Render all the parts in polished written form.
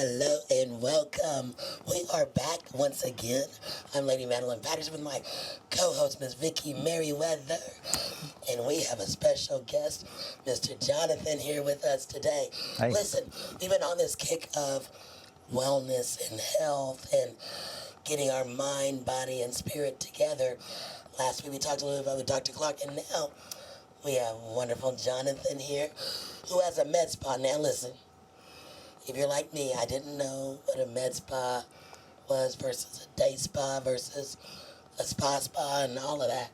Hello and welcome. We are back once again. I'm Lady Madelyn Patterson with my co-host, Miss Vicki Merriweather. And we have a special guest, Mr. Jonathan, here with us today. Hi. Listen, we've been on this kick of wellness and health and getting our mind, body, and spirit together. Last week we talked a little bit about with Dr. Clark, and now we have wonderful Jonathan here who has a med spa. Now listen, if you're like me, I didn't know what a med spa was versus a day spa versus a spa and all of that.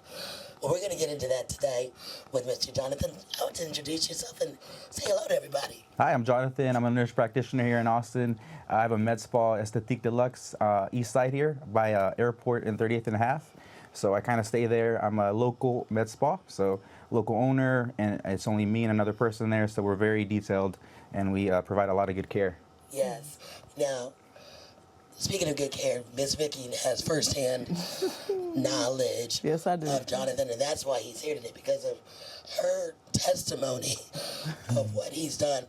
Well, we're going to get into that today with Mr. Jonathan. I want to introduce yourself and say hello to everybody. Hi, I'm Jonathan. I'm a nurse practitioner here in Austin. I have a med spa, Esthétique Deluxe, east side here by airport in 38th and a half. So I kind of stay there. I'm a local med spa, so local owner, and it's only me and another person there, so we're very detailed, and we provide a lot of good care. Yes. Now, speaking of good care, Miss Vicki has firsthand knowledge Yes, I do. of Jonathan, and that's why he's here today, because of her testimony of what he's done.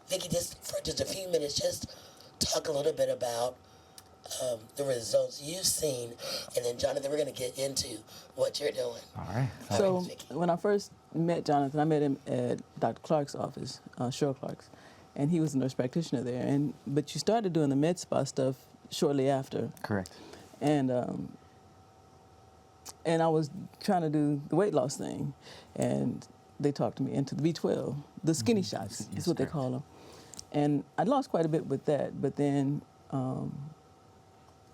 Vicki, just for just a few minutes, just talk a little bit about the results you've seen, and then Jonathan, we're going to get into what you're doing. All right. So when I first met Jonathan, I met him at Dr. Clark's office, Cheryl Clark's, and he was a nurse practitioner there. But you started doing the med spa stuff shortly after. Correct. And I was trying to do the weight loss thing, and they talked me into the B12, the skinny shots is what they call them. And I lost quite a bit with that, but then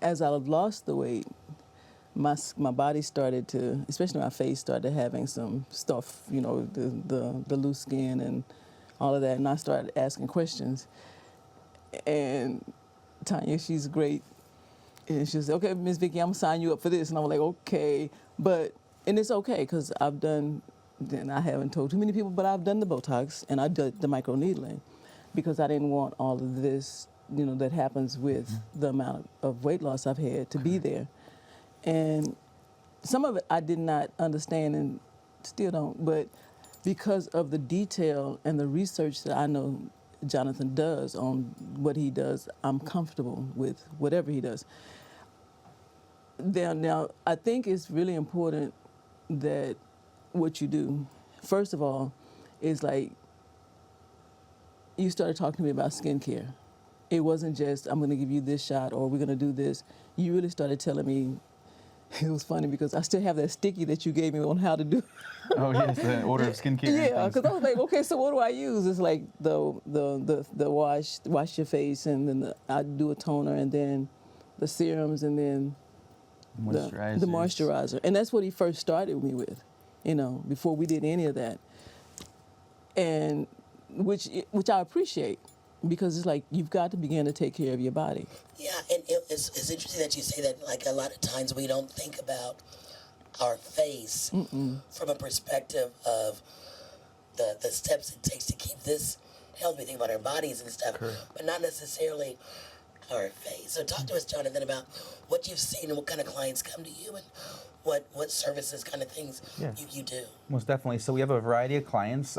as I lost the weight, my body started to, especially my face, started having some stuff, you know, the loose skin and all of that, and I started asking questions. And Tanya, she's great, and she said, okay, Miss Vicki, I'm gonna sign you up for this. And I was like, okay, and it's okay, because I've done, and I haven't told too many people, but I've done the Botox and I did the microneedling, because I didn't want all of this, you know, that happens with the amount of weight loss I've had to be there. And some of it I did not understand and still don't, but because of the detail and the research that I know Jonathan does on what he does, I'm comfortable with whatever he does. Now, I think it's really important that what you do, first of all, is like, you started talking to me about skincare. It wasn't just, I'm going to give you this shot or we're going to do this. You really started telling me. It was funny because I still have that sticky that you gave me on how to do. Oh yes, the order of skincare. Yeah, because I was like, okay, so what do I use? It's like the wash your face, and then I do a toner, and then the serums, and then the moisturizer. And that's what he first started me with, you know, before we did any of that. And which I appreciate, because it's like you've got to begin to take care of your body. Yeah, and it's interesting that you say that. Like, a lot of times we don't think about our face from a perspective of the steps it takes to keep this healthy. We think about our bodies and stuff, but not necessarily our face. So talk to us, Jonathan, about what you've seen and what kind of clients come to you, and what services, kind of things you do. Most definitely. So we have a variety of clients.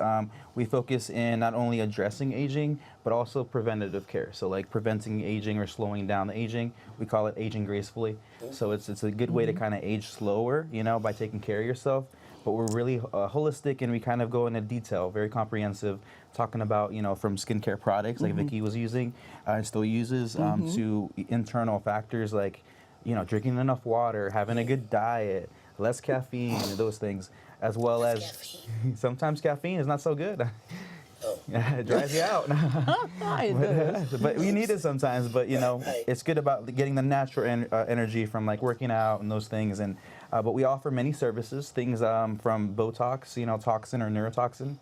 We focus in not only addressing aging, but also preventative care. So like preventing aging or slowing down the aging. We call it aging gracefully. So it's a good way to kind of age slower, you know, by taking care of yourself. But we're really holistic, and we kind of go into detail, very comprehensive, talking about, you know, from skincare products like Vicki was using, and still uses, to internal factors like, you know, drinking enough water, having a good diet, less caffeine, those things, as well as caffeine. Sometimes caffeine is not so good. Oh. It drives you out. But we need it sometimes. But you know, it's good about getting the natural energy from like working out and those things. And but we offer many services, things from Botox, you know, toxin or neurotoxin.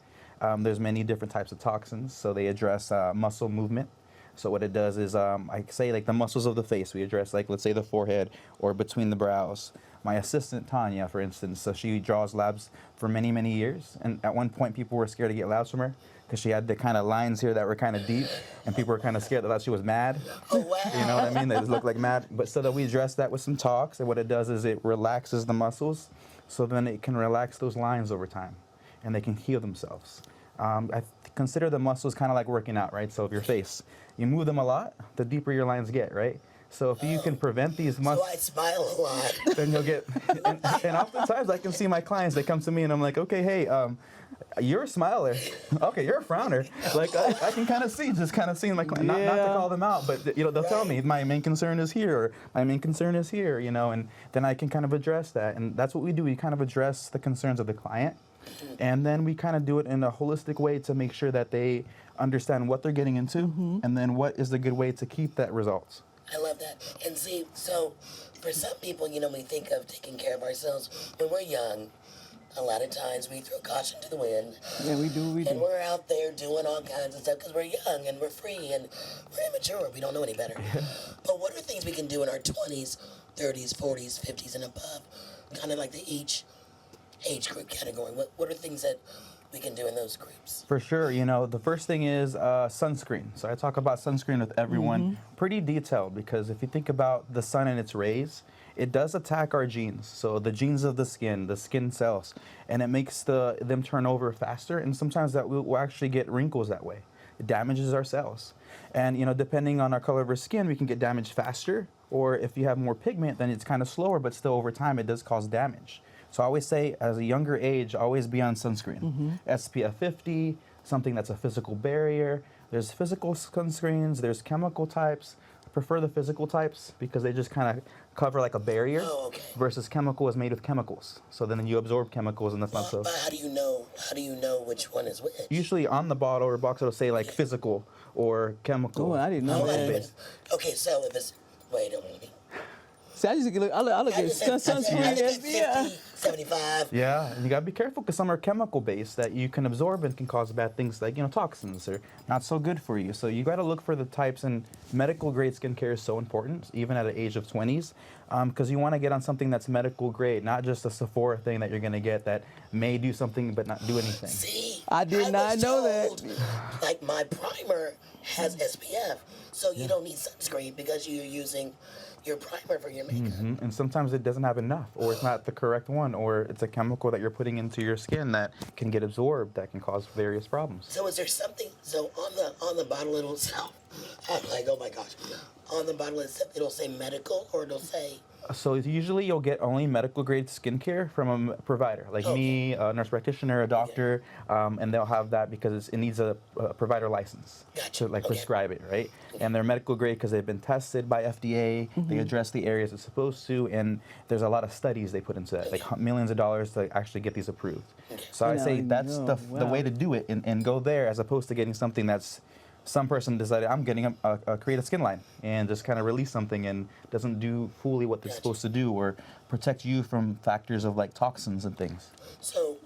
There's many different types of toxins, so they address muscle movement. So what it does is, I say like the muscles of the face, we address like, let's say the forehead or between the brows. My assistant, Tanya, for instance, so she draws labs for many, many years. And at one point, people were scared to get labs from her because she had the kind of lines here that were kind of deep, and people were kind of scared. They thought she was mad. Oh, wow. You know what I mean? They just look like mad. But so that we address that with some talks, and what it does is it relaxes the muscles, so then it can relax those lines over time, and they can heal themselves. I consider the muscles kind of like working out, right? So of your face, you move them a lot, the deeper your lines get, right? So if you can prevent these So muscles, I smile a lot. then you'll get. And oftentimes I can see my clients. They come to me and I'm like, okay, hey, you're a smiler. Okay, you're a frowner. Like I can kind of see, just kind of seeing my client. Not to call them out, but they'll tell me my main concern is here, or my main concern is here, and then I can kind of address that. And that's what we do. We kind of address the concerns of the client, and then we kind of do it in a holistic way to make sure that they understand what they're getting into, and then what is the good way to keep that results. I love that. And see, so for some people, when we think of taking care of ourselves when we're young, a lot of times we throw caution to the wind. Yeah, we do. And we're out there doing all kinds of stuff because we're young and we're free and we're immature. We don't know any better. But what are things we can do in our 20s, 30s, 40s, 50s, and above? Kind of like each age group category. What are things that we can do in those groups? For sure. The first thing is sunscreen. So I talk about sunscreen with everyone pretty detailed, because if you think about the sun and its rays, it does attack our genes. So the genes of the skin cells, and it makes them turn over faster. And sometimes that we'll actually get wrinkles that way. It damages our cells. And, depending on our color of our skin, we can get damaged faster. Or if you have more pigment, then it's kind of slower, but still over time, it does cause damage. So I always say, as a younger age, always be on sunscreen. SPF 50, something that's a physical barrier. There's physical sunscreens, there's chemical types. I prefer the physical types because they just kind of cover like a barrier, versus chemical is made with chemicals. So then you absorb chemicals, and that's not so. But how do you know which one is which? Usually on the bottle or box, it'll say like physical or chemical. Oh, I didn't know that. Okay, so if it's, wait a minute. See, I look at sunscreen. 50, 75. Yeah, and you gotta be careful because some are chemical based that you can absorb and can cause bad things like toxins or not so good for you. So you gotta look for the types, and medical grade skincare is so important, even at the age of 20s, because you want to get on something that's medical grade, not just a Sephora thing that you're gonna get that may do something but not do anything. See, I did not know that. Like my primer has SPF, so you don't need sunscreen because you're using your primer for your makeup. And sometimes it doesn't have enough, or it's not the correct one, or it's a chemical that you're putting into your skin that can get absorbed, that can cause various problems. So is there something, so on the bottle it'll say, I'm like, oh my gosh, on the bottle it'll say medical, or it'll say? So usually you'll get only medical grade skincare from a provider, like me, a nurse practitioner, a doctor, and they'll have that because it needs a provider license to prescribe it, right? And they're medical grade because they've been tested by FDA. They address the areas it's supposed to, and there's a lot of studies they put into that, like millions of dollars to actually get these approved. So I say that's the way to do it, and go there, as opposed to getting something that's some person decided I'm getting create a skin line and just kind of release something and doesn't do fully what it's supposed to do, or protect you from factors of like toxins and things. So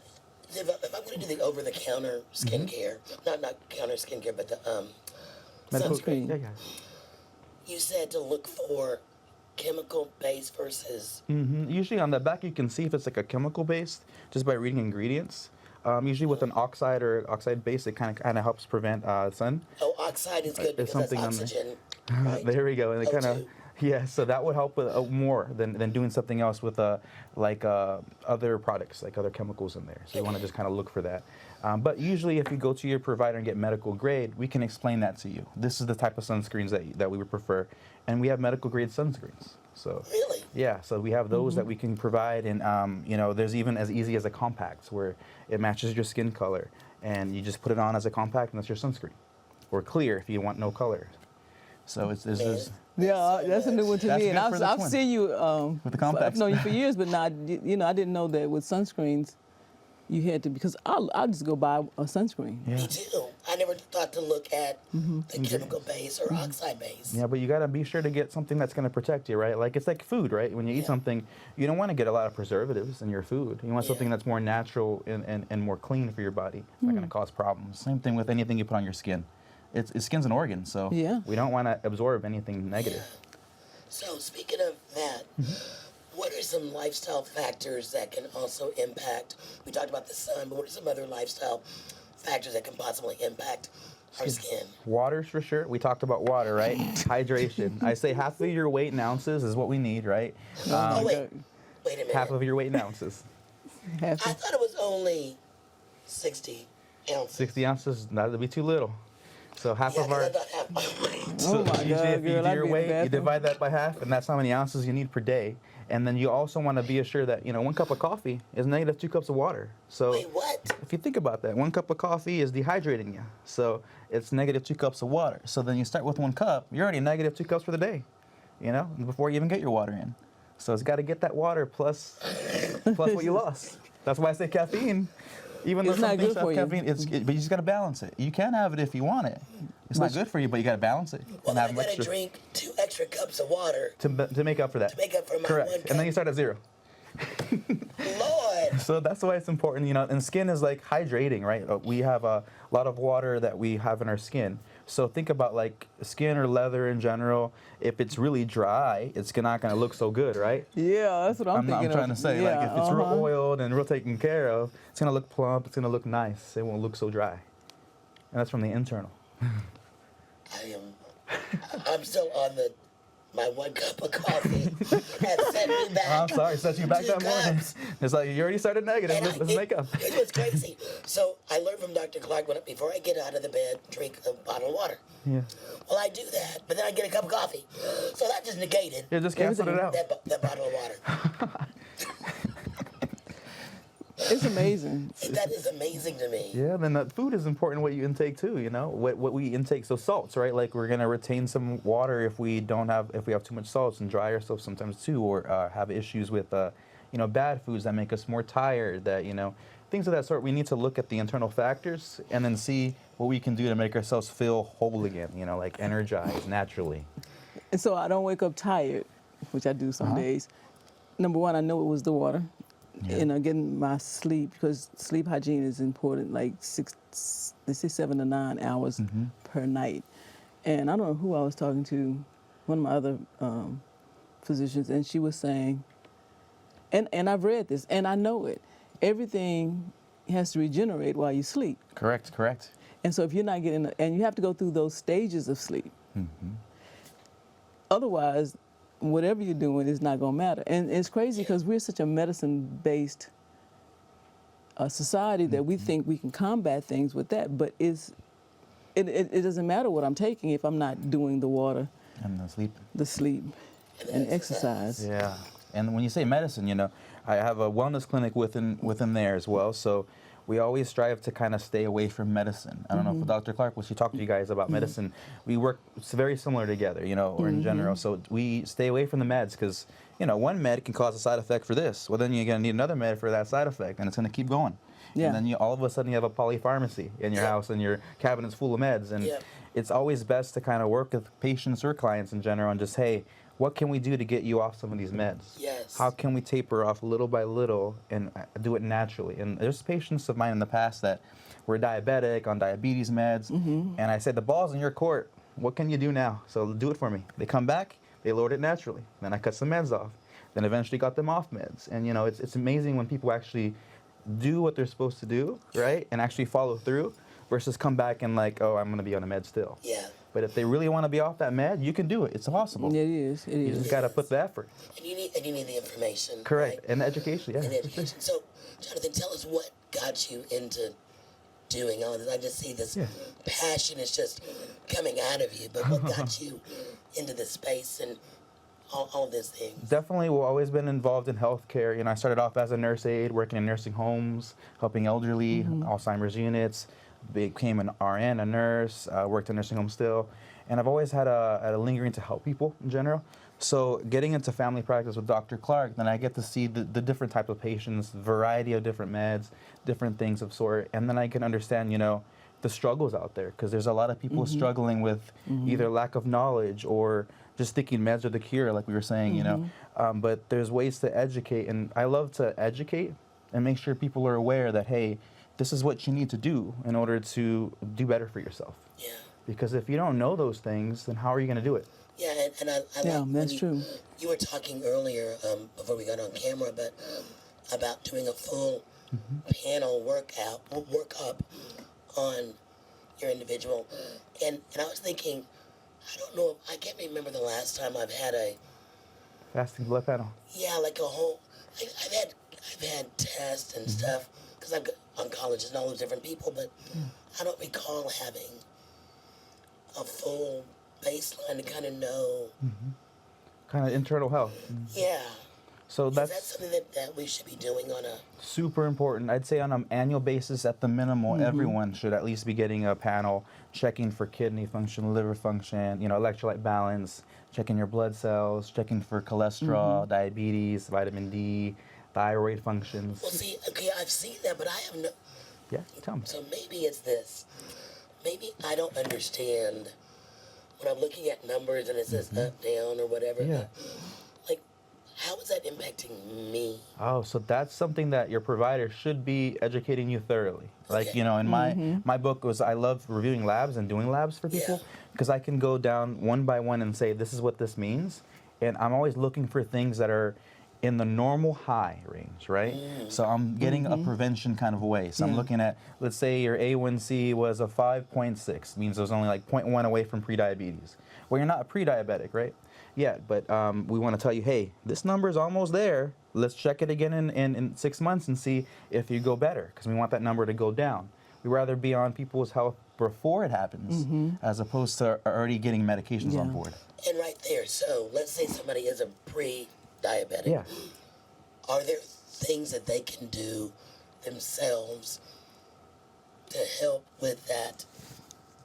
if I'm going to do the over-the-counter skincare, not counter skincare, but the sunscreen, Yeah. You said to look for chemical based versus. Usually on the back you can see if it's like a chemical based just by reading ingredients. Usually with an oxide or oxide base, it kind of helps prevent sun. Oh, oxide is good because that's oxygen. Right? There we go. And it kind of, so that would help with, more than doing something else with other products, like other chemicals in there. So you want to just kind of look for that. But usually if you go to your provider and get medical grade, we can explain that to you. This is the type of sunscreens that we would prefer. And we have medical grade sunscreens. So really? Yeah, so we have those that we can provide, and there's even as easy as a compact where it matches your skin color, and you just put it on as a compact, and that's your sunscreen, or clear if you want no color. So there's that's a new one to me, and I've seen you with the compacts. I've known you for years, but not I didn't know that with sunscreens you had to, because I'll just go buy a sunscreen. Yeah. Me too. I never thought to look at the chemical base or oxide base. Yeah, but you got to be sure to get something that's going to protect you, right? Like it's like food, right? When you eat something, you don't want to get a lot of preservatives in your food. You want something that's more natural and more clean for your body. It's not going to cause problems. Same thing with anything you put on your skin. Skin's an organ, so we don't want to absorb anything negative. Yeah. So speaking of that, what are some lifestyle factors that can also impact? We talked about the sun, but what are some other lifestyle factors that can possibly impact our skin? Water, for sure. We talked about water, right? Hydration. I say half of your weight in ounces is what we need, right? Wait a minute. Half of your weight in ounces. I thought it was only 60 ounces. 60 ounces, that would be too little. So half Yeah, of our, 'cause I thought half my weight. so Oh my usually God, if you girl, do I'd your be in the weight, you bathroom. divide that by half, and that's how many ounces you need per day. And then you also want to be assured that, 1 cup of coffee is negative 2 cups of water. So Wait, what? if you think about that, 1 cup of coffee is dehydrating you. So it's negative 2 cups of water. So then you start with 1 cup, you're already negative 2 cups for the day, before you even get your water in. So it's got to get that water plus what you lost. That's why I say caffeine. Even though It's some not things good have for you. caffeine, but you just got to balance it. You can have it if you want it. It's not good for you, but you got to balance it. Well, And I have gotta extra drink 2 extra cups of water to make up for that. to make up for my Correct. 1 cup. And then you start at zero. Lord. So that's why it's important, and skin is like hydrating, right? We have a lot of water that we have in our skin. So think about like skin or leather in general. If it's really dry, it's not going to look so good, right? Yeah, that's what I'm thinking. I'm trying to say, Yeah, like if it's real oiled and real taken care of, it's going to look plump, it's going to look nice. It won't look so dry. And that's from the internal. I'm still on my 1 cup of coffee. That set me back. I'm sorry, set you back 2 that morning. cups. It's like you already started negative. And Let's make up. It was crazy. So I learned from Dr. Clark before I get out of the bed, drink a bottle of water. Yeah. Well, I do that, but then I get a cup of coffee. So that just negated You just canceled it out. that bottle of water. It's amazing. That is amazing to me. Yeah, then that food is important what you intake too, what we intake. So salts, right? Like we're gonna retain some water if we have too much salts and dry ourselves sometimes too, or have issues with bad foods that make us more tired, that things of that sort. We need to look at the internal factors and then see what we can do to make ourselves feel whole again, like energized naturally. And so I don't wake up tired, which I do some days. Number one, I know it was the water. Yeah. And getting my sleep, because sleep hygiene is important, like 7 to 9 hours per night. And I don't know who I was talking to, one of my other physicians, and she was saying, and I've read this, and I know it, everything has to regenerate while you sleep. Correct. And so if you're not getting, and you have to go through those stages of sleep. Otherwise, whatever you're doing is not going to matter. And it's crazy because we're such a medicine-based society that we think we can combat things with that, but it doesn't matter what I'm taking if I'm not doing the water, And the sleep, and exercise. Yeah. And when you say medicine, I have a wellness clinic within there as well. So we always strive to kind of stay away from medicine. I don't know if Dr. Clark, when she talked to you guys about medicine, we work very similar together, or in general. So we stay away from the meds because, one med can cause a side effect for this. Well, then you're going to need another med for that side effect, and it's going to keep going. Yeah. And then all of a sudden you have a polypharmacy in your house and your cabinet's full of meds. And it's always best to kind of work with patients or clients in general and just, hey, what can we do to get you off some of these meds? Yes. How can we taper off little by little and do it naturally? And there's patients of mine in the past that were diabetic on diabetes meds, and I said, the ball's in your court. What can you do now? So do it for me. They come back, they lowered it naturally. Then I cut some meds off. Then eventually got them off meds. And it's amazing when people actually do what they're supposed to do, right? And actually follow through versus come back and like, oh, I'm going to be on a med still. Yeah. But if they really want to be off that med, you can do it. It's possible. It is. You just got to put the effort. And you need the information. Correct. Right? And the education, yeah. And education. So, Jonathan, tell us what got you into doing all this. I just see this passion is just coming out of you. But what got you into this space and all these things? Definitely, we've always been involved in healthcare. I started off as a nurse aide, working in nursing homes, helping elderly, Alzheimer's units. Became an RN, a nurse, worked in nursing home still. And I've always had a lingering to help people in general. So getting into family practice with Dr. Clark, then I get to see the different type of patients, variety of different meds, different things of sort. And then I can understand, the struggles out there. Because there's a lot of people struggling with either lack of knowledge or just thinking meds are the cure, like we were saying, But there's ways to educate. And I love to educate and make sure people are aware that, hey, this is what you need to do in order to do better for yourself. Yeah. Because if you don't know those things, then how are you going to do it? Yeah, and I Yeah, like that's true. You were talking earlier before we got on camera, but about doing a full panel workup on your individual, and I was thinking, I can't remember the last time I've had a Fasting blood panel. Yeah, like a whole. I've had tests and stuff because I've got oncologists and all those different people, but I don't recall having a full baseline to kind of know. Kind of internal health. Yeah. So Is that that's something that we should be doing on a... super important. I'd say on an annual basis, at the minimal, everyone should at least be getting a panel checking for kidney function, liver function, electrolyte balance, checking your blood cells, checking for cholesterol, diabetes, vitamin D, thyroid functions. Well, see, okay, I've seen that, but I have no... Yeah, tell me. So maybe it's this. Maybe I don't understand when I'm looking at numbers and it says up, down, or whatever. Yeah. Like, how is that impacting me? Oh, so that's something that your provider should be educating you thoroughly. Like, Okay. in my book I love reviewing labs and doing labs for people Yeah. because I can go down one by one and say, this is what this means. And I'm always looking for things that are in the normal high range, right? So I'm getting a prevention kind of way. So I'm looking at, let's say your A1C was a 5.6, means it was only like 0.1 away from prediabetes. Well, you're not pre-diabetic, right? Yeah, but we want to tell you, hey, this number is almost there. Let's check it again in 6 months and see if you go better, because we want that number to go down. We'd rather be on people's health before it happens as opposed to already getting medications on board. And right there, so let's say somebody is a pre-diabetic. Yeah. Are there things that they can do themselves to help with that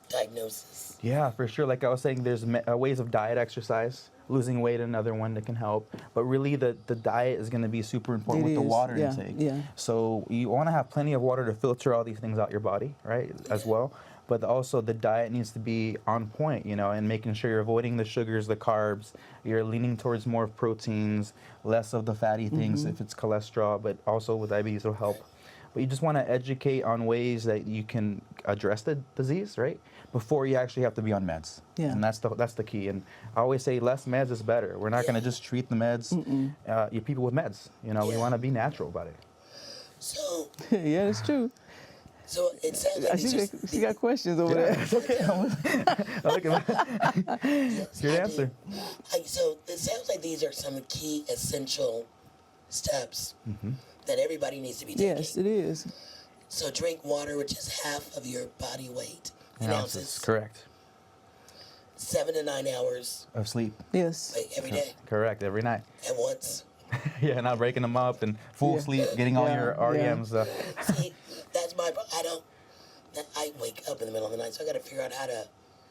diagnosis? Yeah, for sure. Like I was saying, there's ways of diet, exercise, losing weight, another one that can help. But really, the diet is going to be super important with the water intake. Yeah. So you want to have plenty of water to filter all these things out your body, right, as well. But also the diet needs to be on point, and making sure you're avoiding the sugars, the carbs. You're leaning towards more of proteins, less of the fatty things if it's cholesterol, but also with diabetes will help. But you just want to educate on ways that you can address the disease, right, before you actually have to be on meds. Yeah. And that's the key. And I always say less meds is better. We're not going to just treat the meds, you people with meds. We want to be natural about it. So, Yeah, that's true. so it sounds like She got questions over there. It's okay. Look at yes, your I answer. do. So it sounds like these are some key essential steps that everybody needs to be taking. Yes, it is. So drink water, which is half of your body weight in ounces. Correct. 7 to 9 hours Of sleep. Yes. like, every day Correct. Every night. at once. Yeah, not breaking them up and full sleep, getting all your REMs. See, that's my. I wake up in the middle of the night, so I got to figure out how to.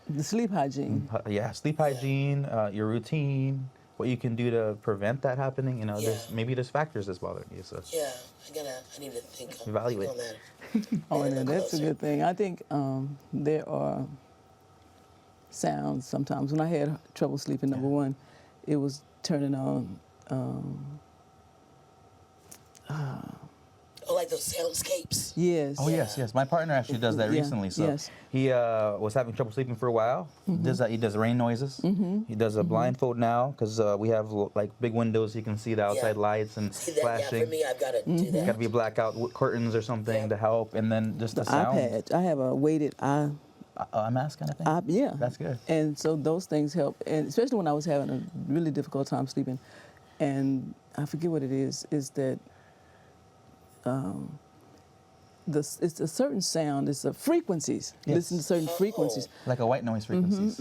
The sleep hygiene. Yeah, sleep hygiene, your routine, what you can do to prevent that happening. There's factors that's bothering you. So Yeah, I need to think on, Evaluate. think on that. Oh, And and then that's a closer. good thing. I think there are sounds sometimes. When I had trouble sleeping, number one, it was turning on. Oh, like those soundscapes. Yes. Oh yes. My partner actually does that Yeah, recently. So yes. he was having trouble sleeping for a while. Does that? He does rain noises. He does a blindfold now because we have like big windows. You can see the outside lights and See that? flashing. Yeah, for me, I've got to do that. Got to be blackout curtains or something to help, and then just the sound. iPad. I have a weighted eye. A mask kind of thing. Yeah. That's good. And so those things help, and especially when I was having a really difficult time sleeping, and I forget what it is that it's a certain sound, it's the frequencies. Yes. Listen to certain frequencies. Like a white noise frequencies.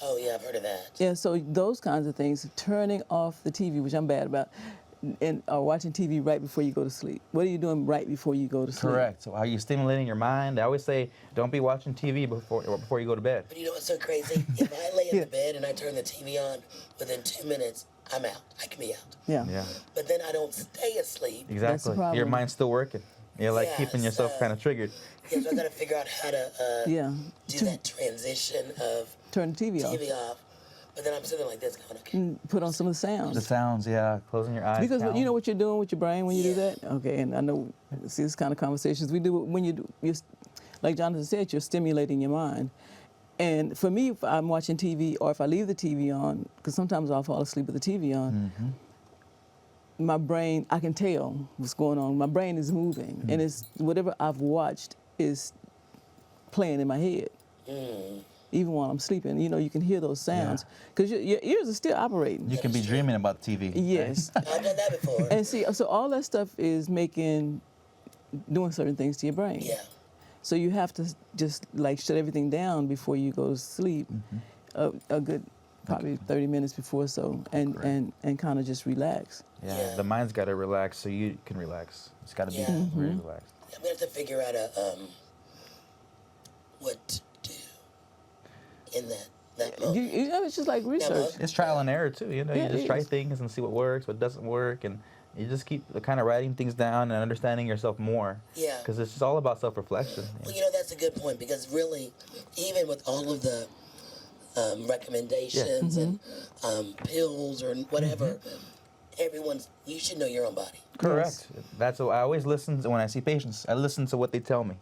Oh, yeah, I've heard of that. Yeah, so those kinds of things, turning off the TV, which I'm bad about, and watching TV right before you go to sleep. What are you doing right before you go to sleep? Correct. So are you stimulating your mind? I always say, don't be watching TV before you go to bed. But you know what's so crazy? If I lay in the bed and I turn the TV on, within 2 minutes, I'm out. I can be out. Yeah. Yeah. But then I don't stay asleep. Exactly. problem. Your mind's still working. You're like Yeah, keeping yourself so- kind of triggered. Yeah, so I got to figure out how to Yeah. do that transition of Turn the TV off. TV off. But then I'm sitting like this going, okay. And put on some of the The sounds. sounds, yeah, closing your eyes. Because count. you know what you're doing with your brain when you do Yeah. that? Okay, and I know, see, this kind of conversations we do when you're, like Jonathan said, you're stimulating your mind. And for me, if I'm watching TV or if I leave the TV on, because sometimes I'll fall asleep with the TV on, my brain, I can tell what's going on. My brain is moving, and it's whatever I've watched is playing in my head. Even while I'm sleeping, you can hear those sounds because your ears are still operating. You can be dreaming about TV. Yes. I've done that before. And see, so all that stuff is doing certain things to your brain. Yeah. So you have to just like shut everything down before you go to sleep, a good probably 30 minutes before so, and kind of just relax. Yeah, the mind's got to relax so you can relax. It's got to be very relaxed. I'm gonna have to figure out what to do in that moment. You know, it's just like research. It's trial and error too. You know, you just try things and see what works, what doesn't work, and you just keep kind of writing things down and understanding yourself more. Yeah. Because it's just all about self-reflection. Well, you know, that's a good point, because really, even with all of the recommendations and pills or whatever, you should know your own body. Correct. Yes. That's what I always listen to when I see patients. I listen to what they tell me.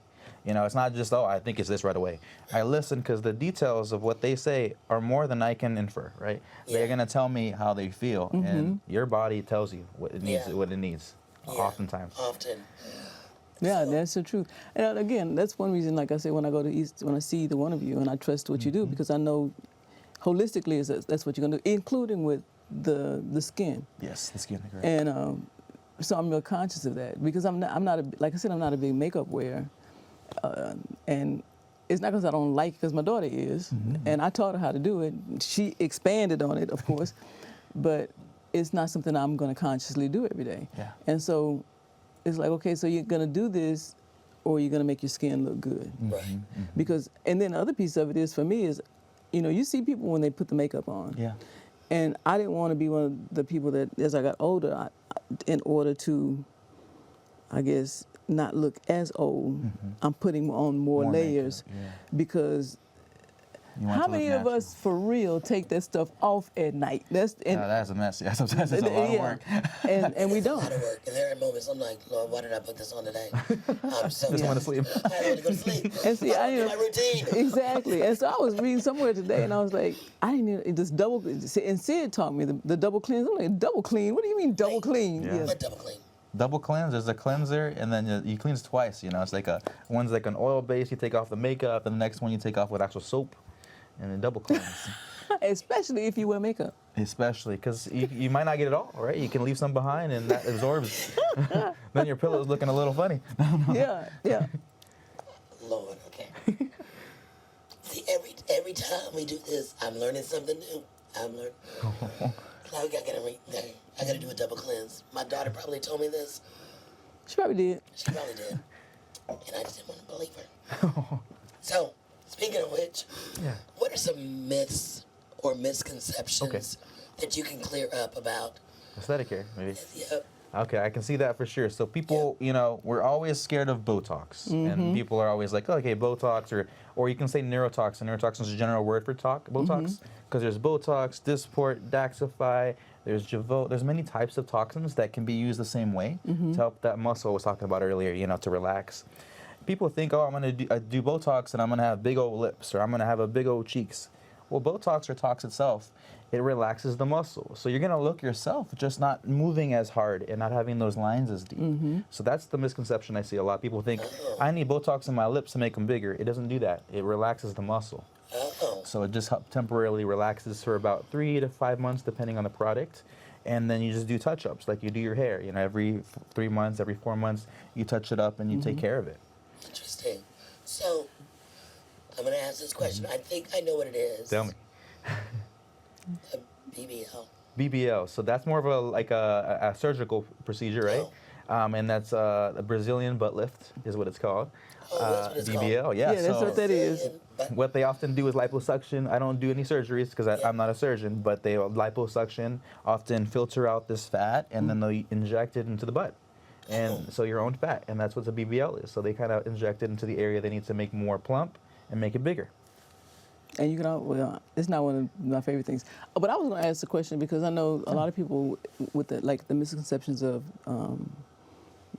You know, it's not just, oh, I think it's this right away. I listen because the details of what they say are more than I can infer, right? Yeah. They're going to tell me how they feel, and your body tells you what it needs, oftentimes. Often. Yeah, that's the truth. And again, that's one reason, like I say, when I go to East, when I see either one of you, and I trust what you do, because I know holistically that's what you're going to do, including with the skin. Yes, the skin. Correct. And so I'm real conscious of that, because I'm not like I said, I'm not a big makeup wearer. And it's not because I don't like it, because my daughter is, and I taught her how to do it. She expanded on it, of course, but it's not something I'm going to consciously do every day. Yeah. And so it's like, okay, so you're going to do this, or you're going to make your skin look good. Right. Because, and then the other piece of it is, for me, is, you know, you see people when they put the makeup on. Yeah. And I didn't want to be one of the people that, as I got older, in order to, I guess, not look as old, I'm putting on more layers, because how many of us for real take that stuff off at night? That's a mess. Yeah, sometimes it's a lot of work. and we don't. It's a lot of work. And there are moments I'm like, Lord, why did I put this on today? I'm so just want to sleep. I don't want to go to sleep. And see, I my routine. Exactly. And so I was reading somewhere today, and I was like, I didn't even just double. And Sid taught me the double cleanse. I'm like, double clean? What do you mean double clean? Yeah. What double clean? Double cleanse, there's a cleanser, and then you cleanse twice. You know, it's like one's like an oil base, you take off the makeup, and the next one you take off with actual soap, and then double cleanse. Especially if you wear makeup. Especially, because you might not get it all, right? You can leave some behind, and that absorbs. Then your pillow's looking a little funny. Yeah, yeah. Lord, okay. See, every time we do this, I'm learning something new. I'm learning. I gotta do a double cleanse. My daughter probably told me this. She probably did. She probably did. And I just didn't want to believe her. So, speaking of which, what are some myths or misconceptions that you can clear up about aesthetic care, maybe? Yep. Okay, I can see that for sure. So people, you know, we're always scared of Botox. And people are always like, okay, Botox, or you can say neurotoxin. Neurotoxin is a general word for Botox. Because there's Botox, Dysport, Daxify, there's Jeuveau. There's many types of toxins that can be used the same way to help that muscle I was talking about earlier, you know, to relax. People think, oh, I'm going to do Botox and I'm going to have big old lips, or I'm going to have a big old cheeks. Well, Botox or Tox itself, it relaxes the muscle. So you're going to look yourself just not moving as hard and not having those lines as deep. So that's the misconception I see. A lot of people think, I need Botox in my lips to make them bigger. It doesn't do that. It relaxes the muscle. So it just temporarily relaxes for about 3 to 5 months, depending on the product. And then you just do touch-ups like you do your hair. You know, every 3 months, every 4 months, you touch it up and you take care of it. Interesting. So, I'm going to ask this question. I think I know what it is. Tell me. A BBL. BBL. So that's more of a surgical procedure, right? And that's a Brazilian butt lift is what it's called. Oh, that's what it's BBL, called. yeah. That's what that is. What they often do is liposuction. I don't do any surgeries because I'm not a surgeon, but they liposuction, often filter out this fat, and then they inject it into the butt. And so your own fat, and that's what the BBL is. So they kind of inject it into the area they need to make more plump and make it bigger. And you can, well, it's not one of my favorite things. But I was going to ask the question because I know a lot of people with the misconceptions of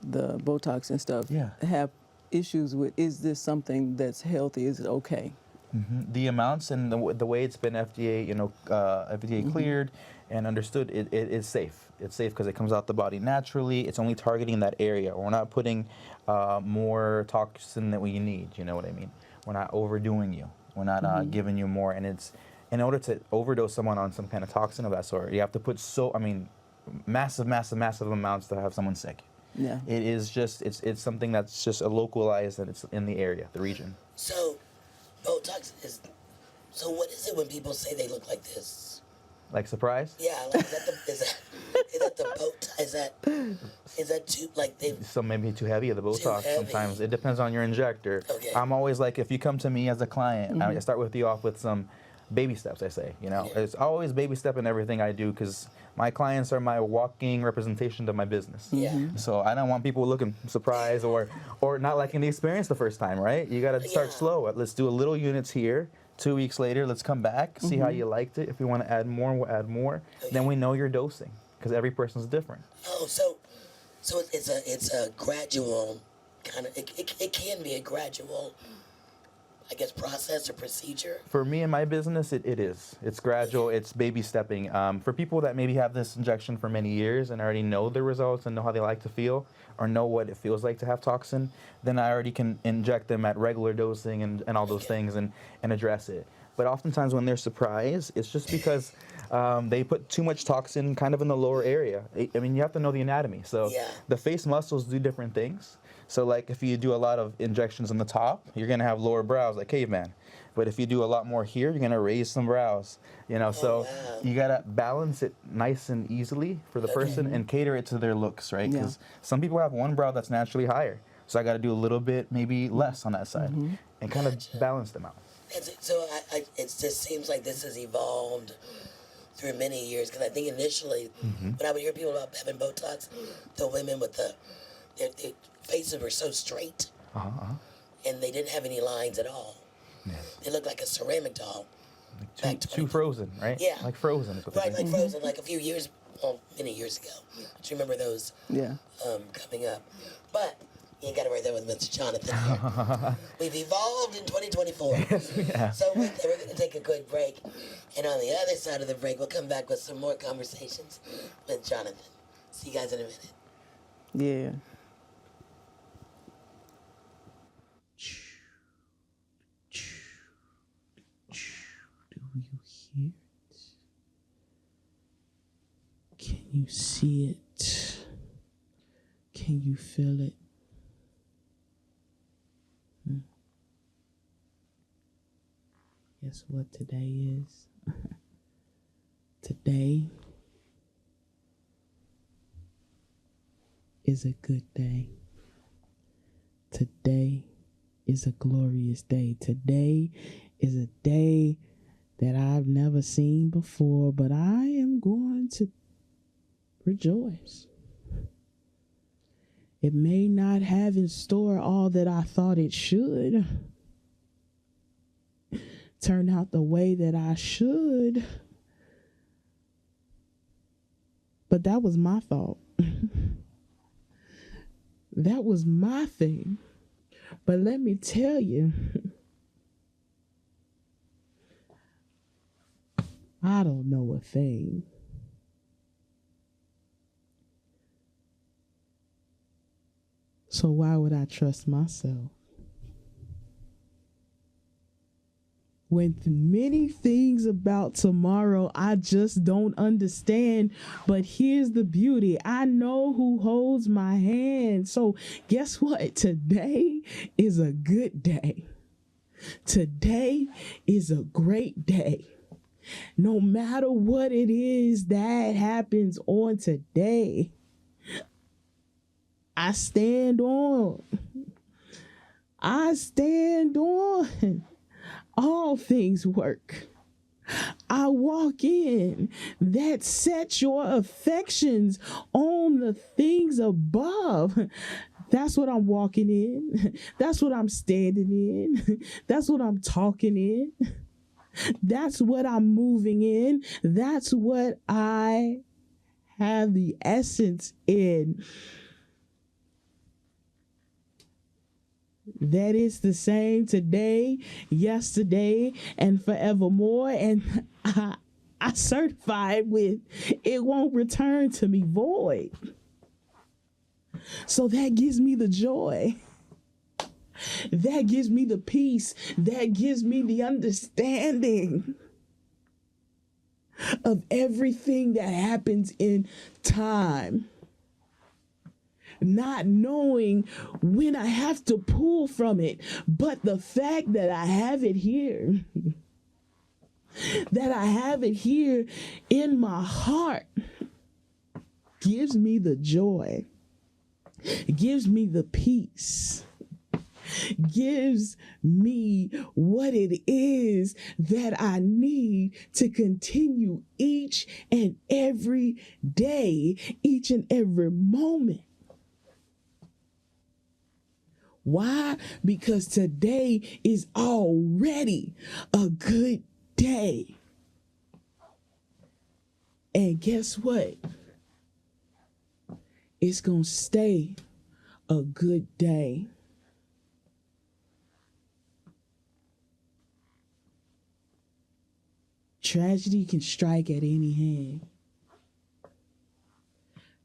the Botox and stuff have issues with, is this something that's healthy? Is it okay? The amounts and the way it's been FDA, FDA cleared and understood, it is safe. It's safe because it comes out the body naturally. It's only targeting that area. We're not putting more toxin that we need. You know what I mean? We're not overdoing you. We're not giving you more. And it's in order to overdose someone on some kind of toxin of that sort, you have to put massive amounts to have someone sick. Yeah. It is just it's something that's just a localized and it's in the area, the region. So, Botox is. So what is it when people say they look like this? Like surprise? Yeah, like is that the Botox? Is that too like they? So maybe too heavy of the Botox heavy. sometimes. It depends on your injector. Okay. I'm always like, if you come to me as a client, I start with you off with some baby steps, I say. You know, it's always baby step in everything I do because my clients are my walking representation of my business. Yeah. So I don't want people looking surprised or not liking the experience the first time, right? You got to start slow. Let's do a little units here. 2 weeks later, let's come back, see how you liked it. If you want to add more, we'll add more. Okay. Then we know your dosing because every person's different. Oh, so it's a gradual kind of. It can be a gradual, I guess, process or procedure. For me and my business, it is. It's gradual. It's baby stepping. For people that maybe have this injection for many years and already know the results and know how they like to feel or know what it feels like to have toxin, then I already can inject them at regular dosing and all those things and address it. But oftentimes when they're surprised, it's just because they put too much toxin kind of in the lower area. I mean, you have to know the anatomy. So the face muscles do different things. So like if you do a lot of injections on the top, you're going to have lower brows like caveman. But if you do a lot more here, you're going to raise some brows. You know, you got to balance it nice and easily for the person and cater it to their looks, right? Because some people have one brow that's naturally higher. So I got to do a little bit, maybe less on that side and kind of balance them out. So it just seems like this has evolved through many years because I think initially when I would hear people about having Botox, the women with their faces were so straight and they didn't have any lines at all. They looked like a ceramic doll. Like too Frozen, right? Yeah. Like Frozen. Is what Right, like Frozen, like a few years, many years ago. Do you remember those coming up? But you ain't got to worry there with Mr. Jonathan here. We've evolved in 2024. So we're going to take a quick break. And on the other side of the break, we'll come back with some more conversations with Jonathan. See you guys in a minute. Yeah. Do you hear it? Can you see it? Can you feel it? Guess what today is? Today is a good day. Today is a glorious day. Today is a day that I've never seen before, but I am going to rejoice. It may not have in store all that I thought it should turn out the way that I should, but that was my fault. That was my thing. But let me tell you, I don't know a thing. So why would I trust myself? When many things about tomorrow I just don't understand, but here's the beauty. I know who holds my hand. So guess what? Today is a good day. Today is a great day. No matter what it is that happens on today, I stand on. All things work. I walk in. That sets your affections on the things above. That's what I'm walking in. That's what I'm standing in. That's what I'm talking in. That's what I'm moving in. That's what I have the essence in. That is the same today, yesterday, and forevermore. And I certify with it won't return to me void. So that gives me the joy. That gives me the peace. That gives me the understanding of everything that happens in time. not knowing when I have to pull from it. But the fact that I have it here, that I have it here in my heart, gives me the joy, gives me the peace, gives me what it is that I need to continue each and every day, each and every moment. Why? Because today is already a good day. And guess what? It's going to stay a good day. Tragedy can strike at any hand.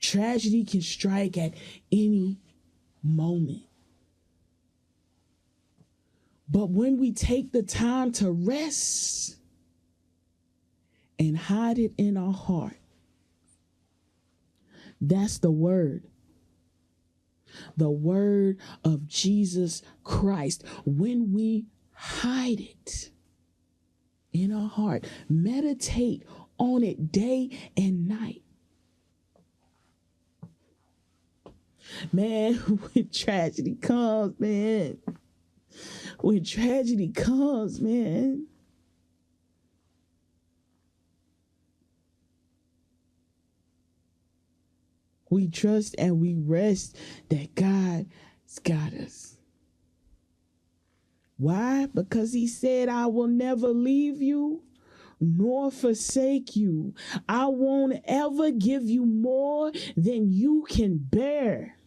Tragedy can strike at any moment. But when we take the time to rest and hide it in our heart, that's the word of Jesus Christ. When we hide it in our heart, meditate on it day and night. Man, when tragedy comes, man, we trust and we rest that God's got us. Why? Because he said, I will never leave you nor forsake you. I won't ever give you more than you can bear.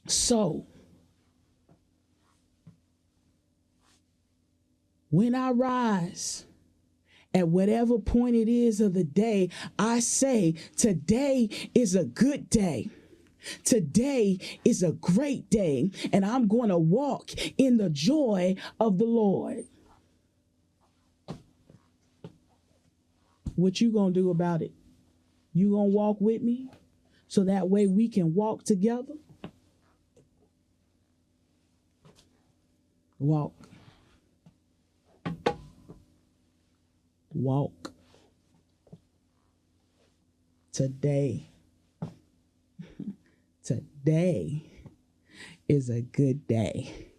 So, when I rise, at whatever point it is of the day, I say, today is a good day. Today is a great day, and I'm going to walk in the joy of the Lord. What you going to do about it? You going to walk with me so that way we can walk together? Walk. Walk. Today is a good day.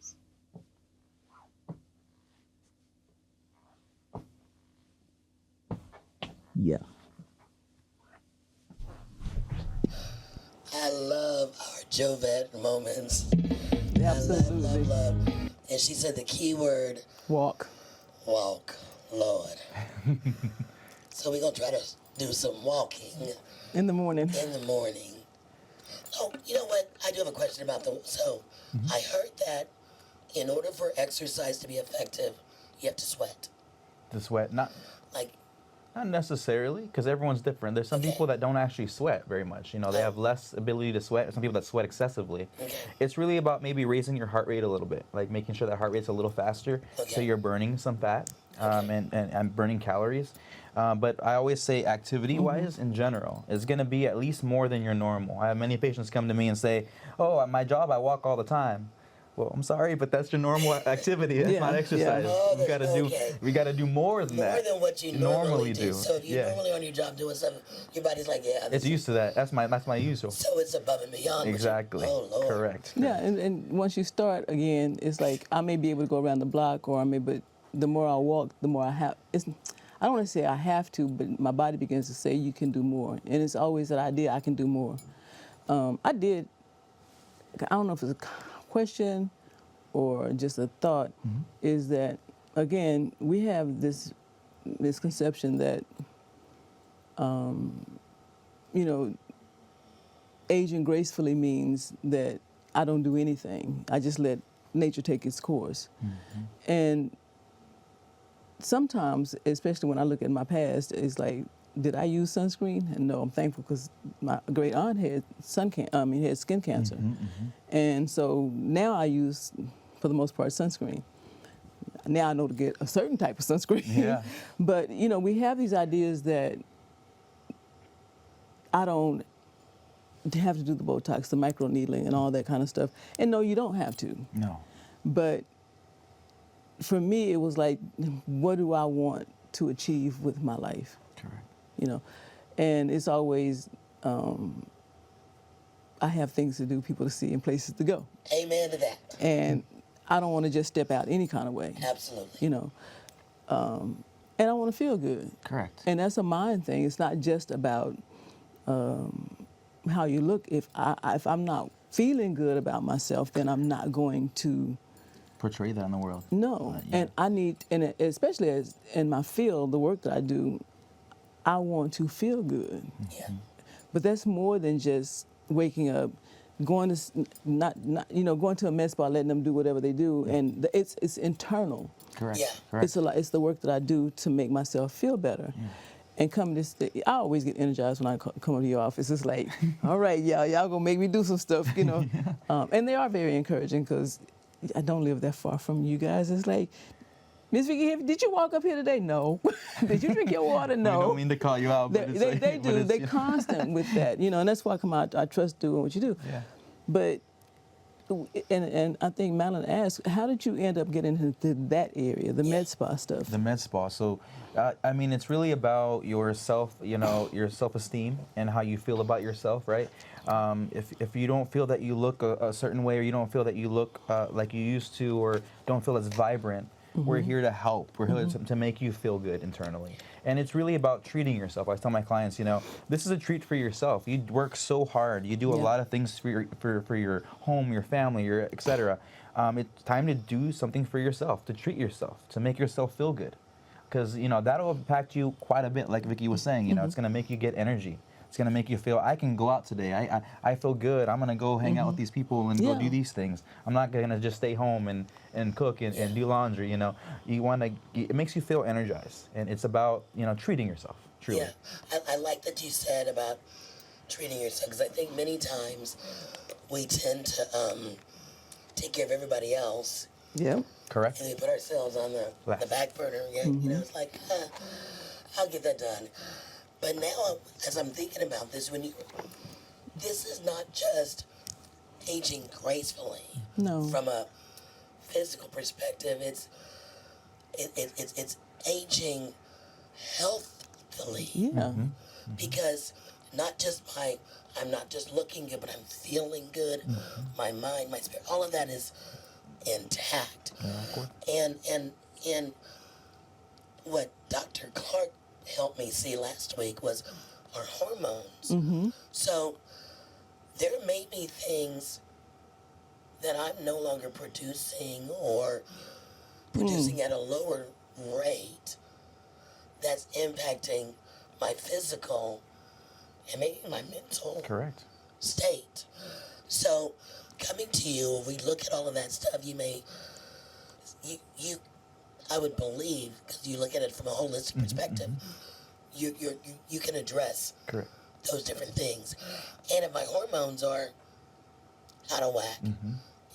Yeah. I love our Jovette moments. Absolutely. I love. And she said the key word, Walk. Lord. So we're going to try to do some walking In the morning. Oh, you know what? I do have a question about I heard that in order for exercise to be effective, you have to sweat. The sweat, not necessarily, because everyone's different. There's some people that don't actually sweat very much. You know, they have less ability to sweat. Some people that sweat excessively. Okay. It's really about maybe raising your heart rate a little bit, like making sure that heart rate's a little faster, so you're burning some fat and burning calories. But I always say activity-wise, in general, is going to be at least more than your normal. I have many patients come to me and say, oh, at my job, I walk all the time. Well, I'm sorry, but that's your normal activity. That's not exercise. Oh, we got to do more than that. More than what you normally do. So if you're Yeah. normally on your job doing something, your body's like, It's used to that. That's my usual. So it's above and beyond. Exactly. Oh, Lord. Correct. Yeah, and once you start again, it's like I may be able to go around the block, but the more I walk, the more I have. I don't want to say I have to, but my body begins to say you can do more, and it's always that idea I can do more. I don't know if it's a question or just a thought, is that, again, we have this misconception that, aging gracefully means that I don't do anything. I just let nature take its course. And sometimes, especially when I look at my past, it's like, did I use sunscreen? And no, I'm thankful because my great aunt had had skin cancer. And so now I use, for the most part, sunscreen. Now I know to get a certain type of sunscreen. Yeah. But, we have these ideas that I don't have to do the Botox, the microneedling, and all that kind of stuff. And no, you don't have to. No. But for me, it was like, what do I want to achieve with my life? Correct. You know, and it's always, I have things to do, people to see, and places to go. Amen to that. And I don't want to just step out any kind of way. Absolutely. You know, and I want to feel good. Correct. And that's a mind thing. It's not just about how you look. If I'm not feeling good about myself, then I'm not going to Portray that in the world. no. Yeah. And I need, and especially as in my field, the work that I do, I want to feel good. Yeah. But that's more than just waking up, going to going to a med spa, letting them do whatever they do, and it's internal. Correct. Yeah. Correct. It's a lot. It's the work that I do to make myself feel better. And come this, I always get energized when I come to your office. It's like, all right, y'all gonna make me do some stuff, you know. And they are very encouraging because I don't live that far from you guys. It's like, Miss Vicki, did you walk up here today? No. Did you drink your water? No. We don't mean to call you out, but They do. They're constant with that, you know, and that's why I come out. I trust doing what you do. Yeah. But, and I think Madelyn asked, how did you end up getting into that area, the med spa stuff? The med spa. So, I mean, it's really about your your self-esteem and how you feel about yourself, right? If you don't feel that you look a certain way, or you don't feel that you look like you used to, or don't feel as vibrant, we're here to help. We're here to make you feel good internally. And it's really about treating yourself. I tell my clients, this is a treat for yourself. You work so hard. You do a lot of things for your home, your family, your et cetera. It's time to do something for yourself, to treat yourself, to make yourself feel good. Because, that'll impact you quite a bit, like Vicki was saying. It's going to make you get energy. It's going to make you feel, I can go out today. I feel good. I'm going to go hang out with these people and go do these things. I'm not going to just stay home and cook and do laundry, You want to, it makes you feel energized. And it's about, treating yourself, truly. Yeah, I like that you said about treating yourself, because I think many times we tend to take care of everybody else. Yeah. Correct. And we put ourselves on the back burner. It's like, I'll get that done. But now, as I'm thinking about this, this is not just aging gracefully. No. From a physical perspective, it's aging healthily. Yeah. Because I'm not just looking good, but I'm feeling good. My mind, my spirit, all of that is intact. And what Dr. Clark helped me see last week was our hormones. So there may be things that I'm no longer producing, or producing at a lower rate, that's impacting my physical and maybe my mental state. So coming to you, if we look at all of that stuff, I would believe, because you look at it from a holistic perspective, you can address those different things. And if my hormones are out of whack,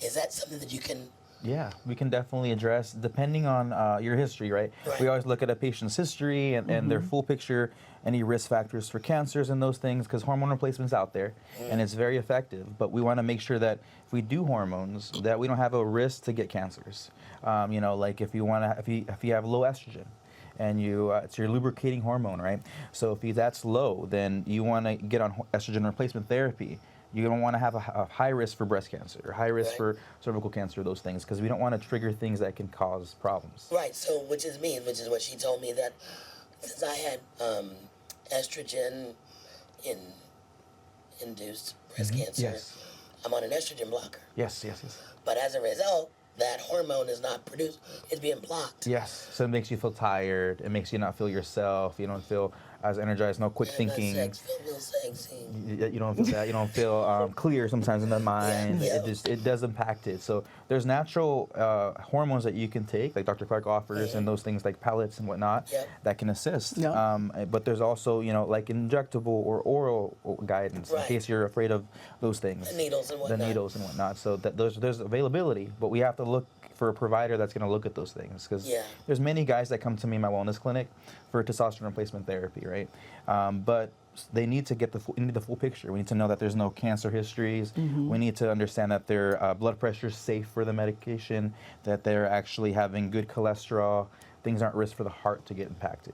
is that something that you can? Yeah, we can definitely address, depending on your history, right? We always look at a patient's history and their full picture, any risk factors for cancers and those things, because hormone replacement's out there and it's very effective. But we want to make sure that if we do hormones, that we don't have a risk to get cancers. Like if you have low estrogen, and it's your lubricating hormone, right? So if that's low, then you want to get on estrogen replacement therapy. You don't want to have a high risk for breast cancer or high risk for cervical cancer, those things, because we don't want to trigger things that can cause problems. Right, so which is what she told me, that since I had estrogen induced breast cancer, I'm on an estrogen blocker. Yes. But as a result, that hormone is not produced, it's being blocked. Yes, so it makes you feel tired, it makes you not feel yourself, you don't feel as energized, no quick thinking. You don't feel that, you don't feel clear sometimes in the mind. It does impact it. So there's natural hormones that you can take, like Dr. Clark offers, and those things like pellets and whatnot that can assist. But there's also, like injectable or oral guidance in case you're afraid of those things. The needles and whatnot. So that there's availability, but we have to look for a provider that's going to look at those things, because Yeah. there's many guys that come to me in my wellness clinic for testosterone replacement therapy, right? But they need to get the full picture. We need to know that there's no cancer histories. We need to understand that their blood pressure is safe for the medication, that they're actually having good cholesterol. Things aren't risk for the heart to get impacted.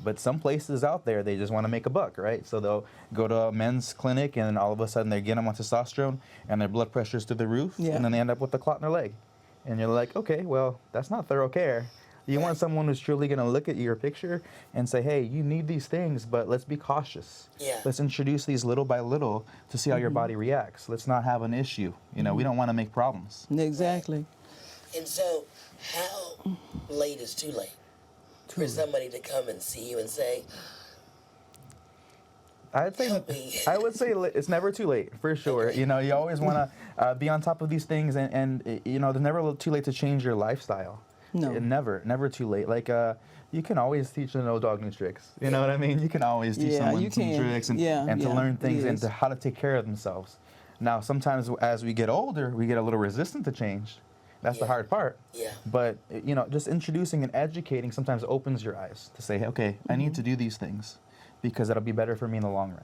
But some places out there, they just want to make a buck, right? So they'll go to a men's clinic, and all of a sudden they get them on testosterone, and their blood pressure's through the roof, Yeah. and then they end up with a clot in their leg. And you're like, okay, well, that's not thorough care. You want someone who's truly going to look at your picture and say, hey, you need these things, but let's be cautious. Yeah. Let's introduce these little by little to see how your body reacts. Let's not have an issue. You know, we don't want to make problems. Exactly. And so, how late is too late for somebody to come and see you and say, help me? I would say it's never too late, for sure. You know, you always want to be on top of these things, and you know, there's never too late to change your lifestyle. No. Never too late. Like, you can always teach an old dog new tricks. You know what I mean? You can always teach someone some tricks and to learn things and to how to take care of themselves. Now, sometimes as we get older, we get a little resistant to change. That's the hard part. Yeah. But, you know, just introducing and educating sometimes opens your eyes to say, okay, I need to do these things because that'll be better for me in the long run.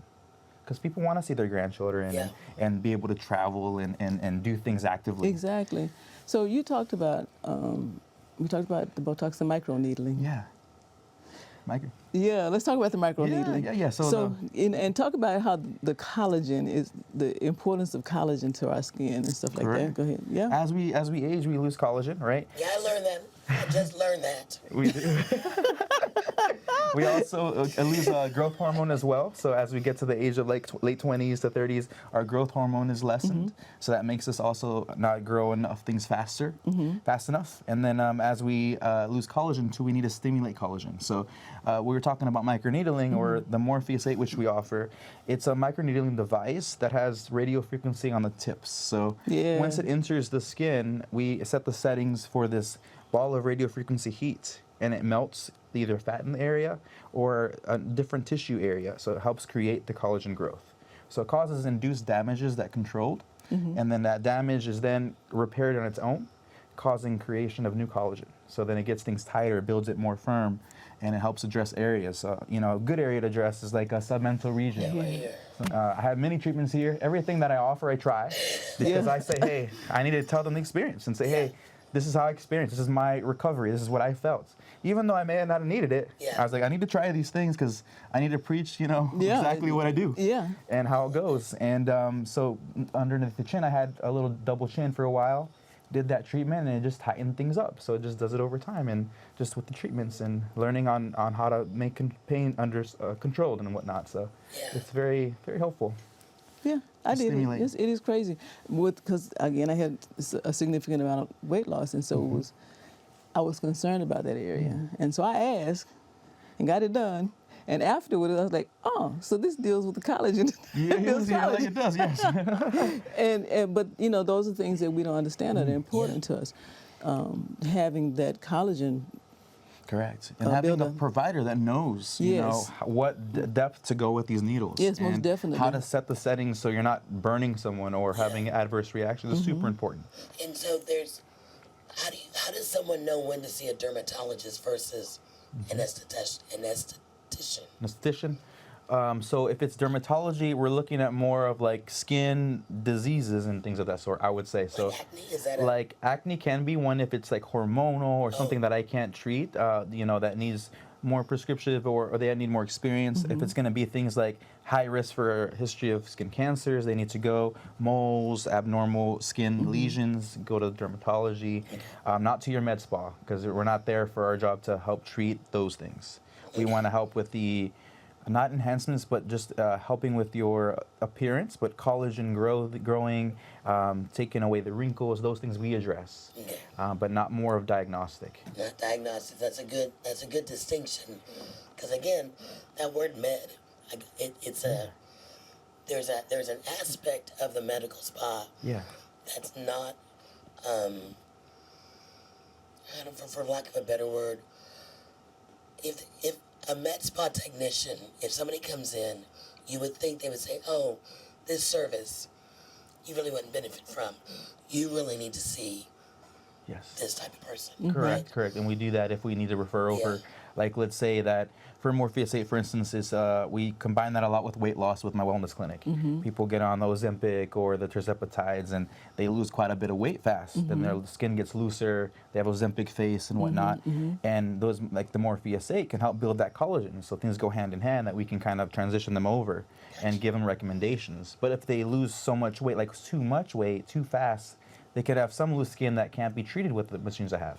Because people want to see their grandchildren and be able to travel and do things actively. Exactly. So you talked about we talked about the Botox and microneedling. Yeah. Yeah, let's talk about the microneedling. Yeah. So and talk about how the collagen is, the importance of collagen to our skin and stuff like that. Go ahead. Yeah. As we age, we lose collagen, right? Yeah, I learned that. I just learned that. We do. We also lose growth hormone as well. So as we get to the age of like late 20s to 30s, our growth hormone is lessened. So that makes us also not grow enough things fast enough. And then as we lose collagen too, we need to stimulate collagen. So we were talking about microneedling or the Morpheus 8, which we offer. It's a microneedling device that has radio frequency on the tips. So once it enters the skin, we set the settings for this ball of radio frequency heat, and it melts either fat in the area or a different tissue area. So it helps create the collagen growth. So it causes induced damages that controlled, and then that damage is then repaired on its own, causing creation of new collagen. So then it gets things tighter, builds it more firm, and it helps address areas. So, you know, a good area to address is like a submental region. Right here. I have many treatments here. Everything that I offer, I try, because I say, hey, I need to tell them the experience and say, hey, this is how I experienced. This is my recovery. This is what I felt. Even though I may have not needed it, I was like, I need to try these things because I need to preach, you know, exactly what I do and how it goes. And so underneath the chin, I had a little double chin for a while. Did that treatment, and it just tightened things up. So it just does it over time, and just with the treatments and learning on how to make pain under controlled and whatnot. So it's very, very helpful. Yeah, I did stimulate. it. It is crazy, because again I had a significant amount of weight loss, and so I was concerned about that area, and so I asked and got it done. And afterwards, I was like, oh, so this deals with the collagen. Like it does, yes. But you know, those are things that we don't understand that are important to us. Having that collagen. Correct. And having a provider that knows, you know, what depth to go with these needles. Yes, most and definitely. how to set the settings so you're not burning someone or having adverse reactions is super important. And so there's, how does someone know when to see a dermatologist versus an esthetician? Esthetician. So if it's dermatology, we're looking at more of like skin diseases and things of that sort, I would say. So Like acne? Is that like acne can be one if it's like hormonal or something that I can't treat, you know, that needs more prescriptive or they need more experience. If it's going to be things like high risk for history of skin cancers, they need to go moles, abnormal skin lesions, go to dermatology, not to your med spa, because we're not there for our job to help treat those things. We want to help with the, not enhancements, but just helping with your appearance, but collagen growing, taking away the wrinkles, those things we address, but not more of diagnostic. Not diagnostic. That's a good distinction, because again, that word med, there's an aspect of the medical spa that's not, for lack of a better word, if a med spa technician, if somebody comes in, you would think they would say, oh, this service you really wouldn't benefit from. You really need to see Yes. this type of person. Correct, right? correct. And we do that if we need to refer over. Yeah. Like, let's say that for Morpheus 8, for instance, we combine that a lot with weight loss with my wellness clinic. People get on the Ozempic or the tirzepatides, and they lose quite a bit of weight fast. Then their skin gets looser. They have Ozempic face and whatnot. And those, like the Morpheus 8, can help build that collagen. So things go hand in hand that we can kind of transition them over and give them recommendations. But if they lose so much weight, like too much weight, too fast, they could have some loose skin that can't be treated with the machines I have.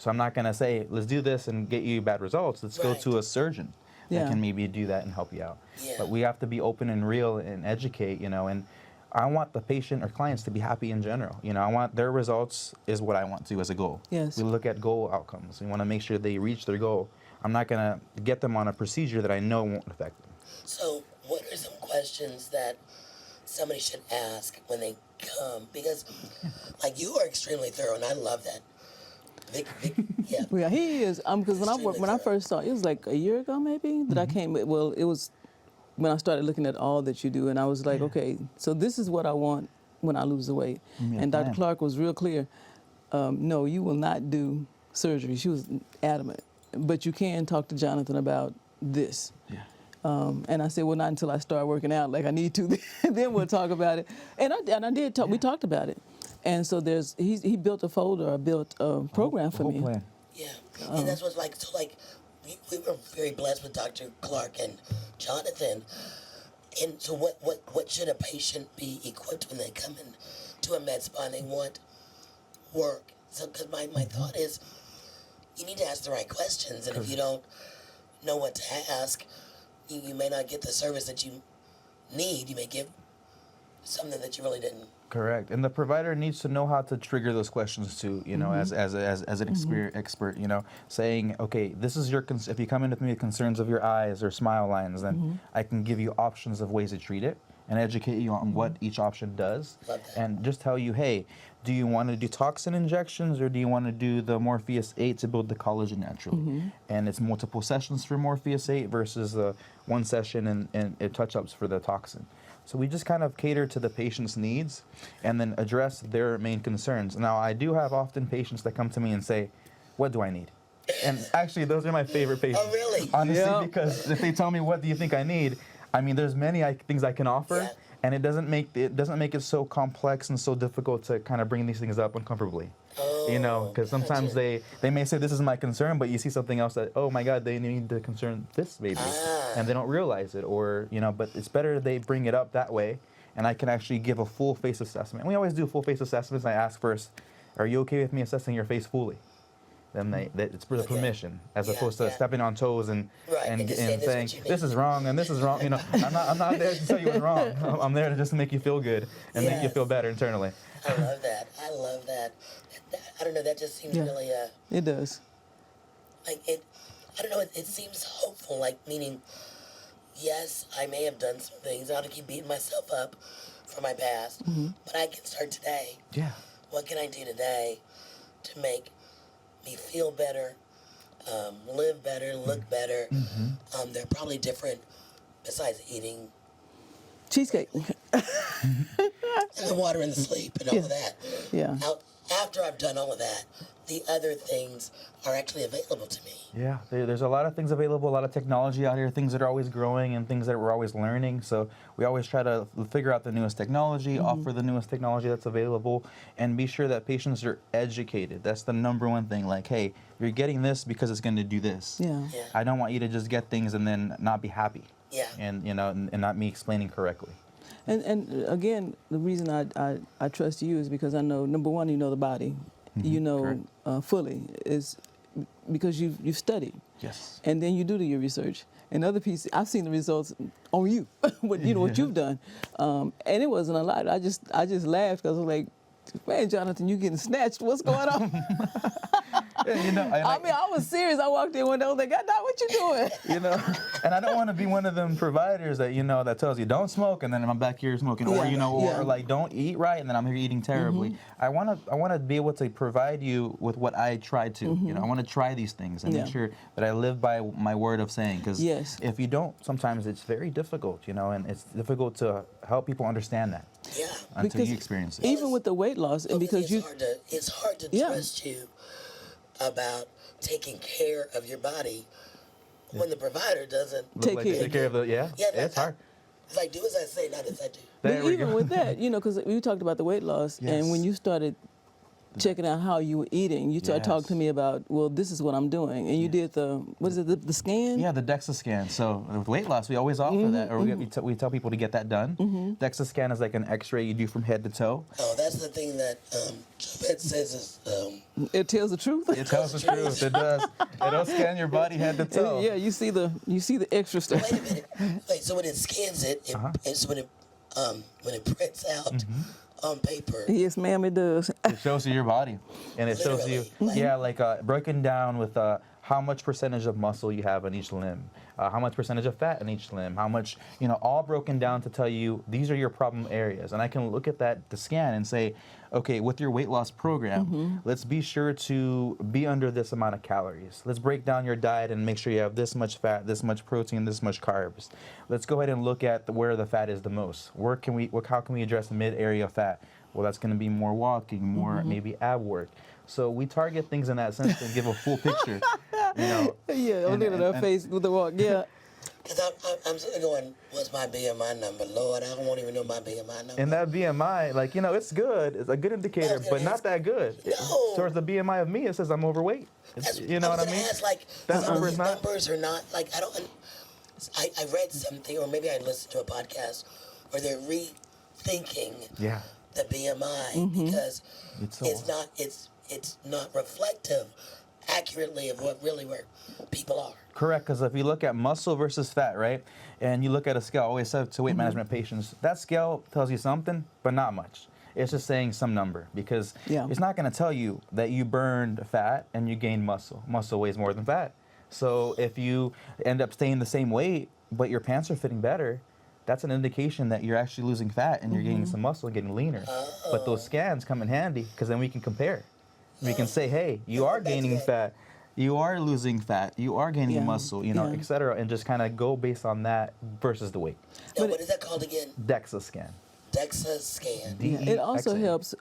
So I'm not going to say, let's do this and get you bad results. Let's go to a surgeon that can maybe do that and help you out. Yeah. But we have to be open and real and educate, and I want the patient or clients to be happy in general. I want their results is what I want to as a goal. Yes. We look at goal outcomes. We want to make sure they reach their goal. I'm not going to get them on a procedure that I know won't affect them. So what are some questions that somebody should ask when they come? Because, like, you are extremely thorough, and I love that. Vic, yeah. Yeah, he is. Because when Extremely I first saw, it was like a year ago maybe that I came. Well, it was when I started looking at all that you do, and I was like, okay, so this is what I want when I lose the weight. And Dr. Clark was real clear. No, you will not do surgery. She was adamant, but you can talk to Jonathan about this. Yeah. And I said, well, not until I start working out like I need to. Then we'll talk about it. And I did talk. We talked about it. And so he built a folder, built a program for me. Plan. Yeah, and that's what's like. So like, we were very blessed with Dr. Clark and Jonathan. And so, what should a patient be equipped when they come in to a med spa and they want work? So, because my thought is, you need to ask the right questions, and if you don't know what to ask, you may not get the service that you need. You may give something that you really didn't. Correct, and the provider needs to know how to trigger those questions too. As an expert, saying, okay, this is your if you come in with me with concerns of your eyes or smile lines, then I can give you options of ways to treat it and educate you on what each option does, and just tell you, hey, do you want to do toxin injections or do you want to do the Morpheus 8 to build the collagen naturally? And it's multiple sessions for Morpheus 8 versus one session and touch-ups for the toxin. So we just kind of cater to the patient's needs and then address their main concerns. Now, I do have often patients that come to me and say, what do I need? And actually, those are my favorite patients. Oh, really? Honestly, because if they tell me, what do you think I need? I mean, there's many things I can offer, and it doesn't make it so complex and so difficult to kind of bring these things up uncomfortably. Because sometimes they may say, this is my concern, but you see something else that, oh my God, they need to concern this maybe, and they don't realize it, or, but it's better they bring it up that way, and I can actually give a full face assessment. We always do full face assessments. I ask first, are you okay with me assessing your face fully? Then it's for the permission, as opposed to stepping on toes and saying, this is wrong and this is wrong. I'm not there to tell you what's wrong. I'm there to just make you feel good and make you feel better internally. I love that. I don't know, that just seems really, it does. like it, I don't know, it seems hopeful, like, meaning, yes, I may have done some things, I ought to keep beating myself up for my past, but I can start today. Yeah. What can I do today to make me feel better, live better, look better? They're probably different, besides eating Cheesecake. and the water and the sleep and all of that. Yeah. After I've done all of that, the other things are actually available to me. Yeah, there's a lot of things available, a lot of technology out here, things that are always growing and things that we're always learning. So we always try to figure out the newest technology, offer the newest technology that's available, and be sure that patients are educated. That's the number one thing. Like, hey, you're getting this because it's going to do this. Yeah. I don't want you to just get things and then not be happy. Yeah. And and not me explaining correctly. And again, the reason I trust you is because I know, number one, you know the body, fully, is because you've studied. Yes. And then you do your research. And the other piece, I've seen the results on you, what you've done, and it wasn't a lot. I just laughed because I was like, man, Jonathan, you getting snatched? What's going on? I was serious. I walked in one day, I was like, God, what you doing? And I don't want to be one of them providers that, that tells you don't smoke and then I'm back here smoking, or like don't eat right and then I'm here eating terribly. I want to be able to provide you with what I try to. I want to try these things and make sure that I live by my word of saying. Because if you don't, sometimes it's very difficult, and it's difficult to help people understand that. Yeah. until Because you experience it. even with the weight loss, and because it's hard to Yeah. trust you about taking care of your body when the provider doesn't Take Look like care. take care of the it's hard. It's like, do as I say, not as I do. There but we even go. with that, because we talked about the weight loss, and when Yes. you started checking out how you were eating, you started talking to Yes. me about, well, this is what I'm doing, and you did what is it, the scan? Yeah, the DEXA scan. So with weight loss, we always offer that, or we tell people to get that done. DEXA scan is like an X-ray you do from head to toe. Oh, that's the thing that Jobette says is It tells the truth. It tells the truth. It does. It'll scan your body head to toe. Yeah, you see the extra stuff. wait a minute. Wait, so when it scans it, it's when it prints out on paper. Yes, ma'am, it does. It shows you your body, and it shows you, Literally, broken down with how much percentage of muscle you have in each limb, how much percentage of fat in each limb, how much, all broken down to tell you these are your problem areas. And I can look at the scan and say, okay, with your weight loss program, let's be sure to be under this amount of calories. Let's break down your diet and make sure you have this much fat, this much protein, this much carbs. Let's go ahead and look at where the fat is the most. How can we address the mid-area fat? Well, that's going to be more walking, more maybe ab work. So we target things in that sense to give a full picture. Yeah, only in her face with the walk. Yeah. Because I'm sitting going, what's my BMI number? Lord, I don't even know my BMI number. And that BMI, it's good. It's a good indicator, but not that good. No. Towards the BMI of me, it says I'm overweight. You know what I mean? Ask, like, That some of number's these not- numbers are not, like, I read something, or maybe I listened to a podcast where they're rethinking Yeah. the BMI because It's it's not reflective accurately of what really where people are. Correct, because if you look at muscle versus fat, right, and you look at a scale, I always said to weight management patients, that scale tells you something, but not much. It's just saying some number because it's not going to tell you that you burned fat and you gained muscle. Muscle weighs more than fat. So if you end up staying the same weight, but your pants are fitting better, that's an indication that you're actually losing fat and you're gaining some muscle and getting leaner. But those scans come in handy because then we can compare. We can say, hey, you are gaining fat, you are losing fat, you are gaining muscle, et cetera, and just kind of go based on that versus the weight. Now, what is that called again? DEXA scan. DEXA scan. It also DEXA. helps